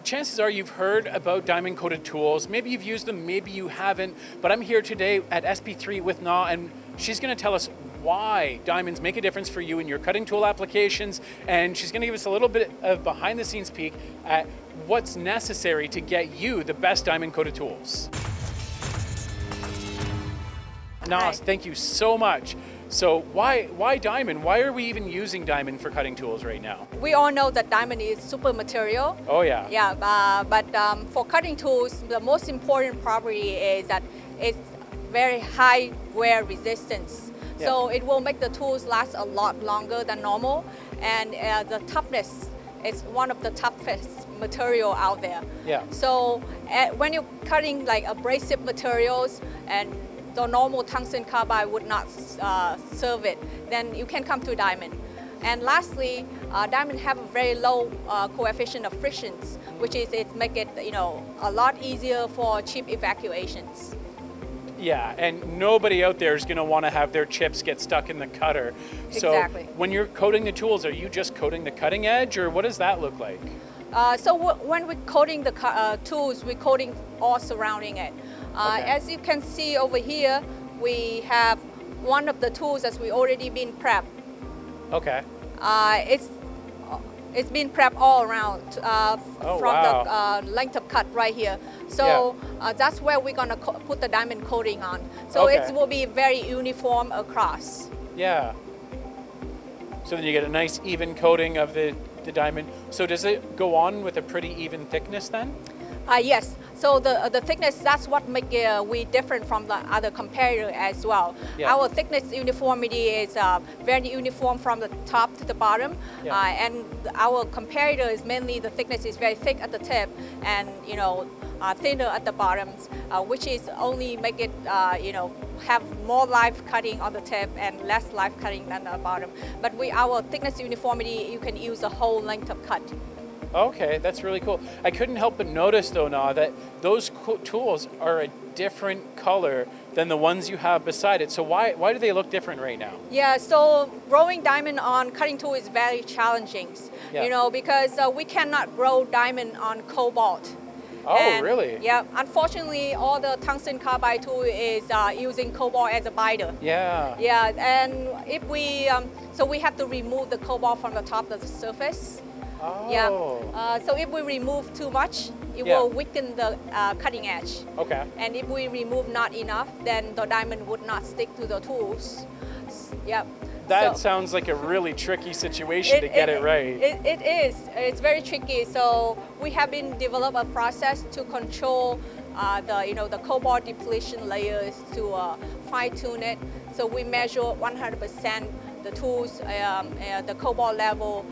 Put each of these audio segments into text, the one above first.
chances are you've heard about diamond coated tools. Maybe you've used them, maybe you haven't, but I'm here today at SP3 with Na, and she's gonna tell us why diamonds make a difference for you in your cutting tool applications, and she's gonna give us a little bit of behind the scenes peek at what's necessary to get you the best diamond coated tools. Nas, thank you so much. So why diamond? Why are we even using diamond for cutting tools right now? We all know that diamond is super material. Oh yeah. Yeah, but for cutting tools, the most important property is that it's very high wear resistance. Yeah. So it will make the tools last a lot longer than normal, and the toughness is one of the toughest material out there. Yeah. So when you're cutting like abrasive materials and the normal tungsten carbide would not serve it, then you can come to diamond. And lastly, diamond have a very low coefficient of frictions, which is it make it a lot easier for chip evacuations. Yeah, and nobody out there is going to want to have their chips get stuck in the cutter. So exactly. When you're coating the tools, are you just coating the cutting edge, or what does that look like? So when we're coating the tools, we're coating all surrounding it. Okay. As you can see over here, we have one of the tools that's already been prepped. Okay. It's been prepped all around wow. the length of cut right here. So yeah. That's where we're gonna put the diamond coating on. So okay. It will be very uniform across. Yeah. So then you get a nice even coating of the diamond. So does it go on with a pretty even thickness then? Yes. So the thickness, that's what makes we different from the other competitor as well. Yeah. Our thickness uniformity is very uniform from the top to the bottom. Yeah. And our competitor is mainly the thickness is very thick at the tip and thinner at the bottoms, which is only make it have more live cutting on the tip and less live cutting than the bottom. But with our thickness uniformity, you can use the whole length of cut. Okay, that's really cool. I couldn't help but notice though, Na, that those tools are a different color than the ones you have beside it. So why do they look different right now? Yeah, so growing diamond on cutting tool is very challenging, yeah. Because we cannot grow diamond on cobalt. Oh, really? Yeah, unfortunately, all the tungsten carbide tool is using cobalt as a binder. Yeah. Yeah, and if we, so we have to remove the cobalt from the top of the surface. Oh. Yeah. So if we remove too much, it will weaken the cutting edge. Okay. And if we remove not enough, then the diamond would not stick to the tools. Yep. That sounds like a really tricky situation to get it right. It is. It's very tricky. So we have been develop a process to control the cobalt depletion layers to fine tune it. So we measure 100% the tools, the cobalt level,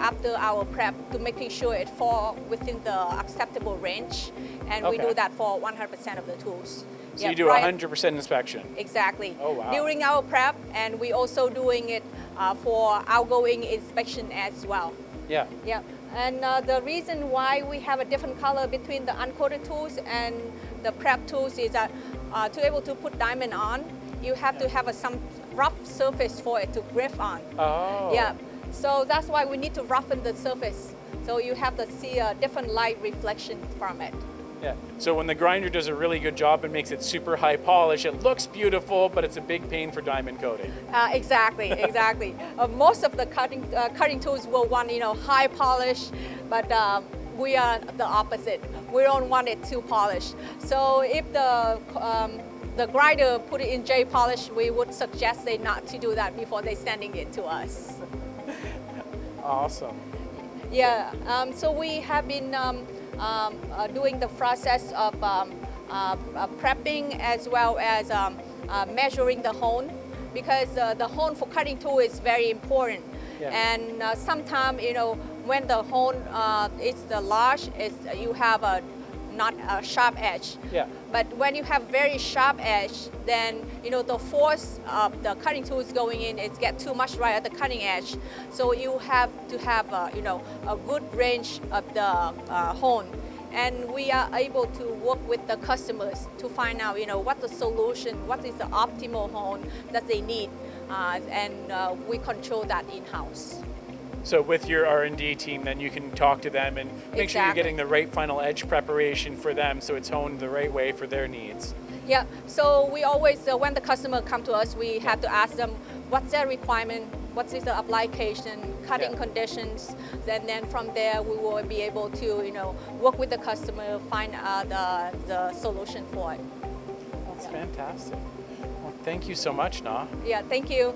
after our prep to making sure it fall within the acceptable range. And we do that for 100% of the tools. So you do 100% inspection? Exactly. Oh, wow. During our prep, and we also doing it for outgoing inspection as well. Yeah. Yeah. And the reason why we have a different color between the uncoated tools and the prep tools is that to be able to put diamond on, you have to have some rough surface for it to grip on. Oh. Yeah. So that's why we need to roughen the surface. So you have to see a different light reflection from it. Yeah. So when the grinder does a really good job and makes it super high polish, it looks beautiful, but it's a big pain for diamond coating. Exactly. Most of the cutting tools will want high polish, but we are the opposite. We don't want it too polished. So if the grinder put it in J polish, we would suggest they not to do that before they sending it to us. Awesome. Yeah. So we have been doing the process of prepping as well as measuring the hone, because the hone for cutting tool is very important. Yeah. And sometimes when the hone is the large, you have not a sharp edge. Yeah. But when you have very sharp edge, then the force of the cutting tools going in, it get too much right at the cutting edge. So you have to have a good range of the hone. And we are able to work with the customers to find out what the solution, what is the optimal hone that they need, and we control that in-house. So with your R&D team, then you can talk to them and make sure you're Exactly. getting the right final edge preparation for them so it's honed the right way for their needs. Yeah, so we always, when the customer come to us, we have to ask them what's their requirement, what is the application, cutting Yeah. conditions, and then from there we will be able to, work with the customer, find the solution for it. That's fantastic. Well, thank you so much, Na. Yeah, thank you.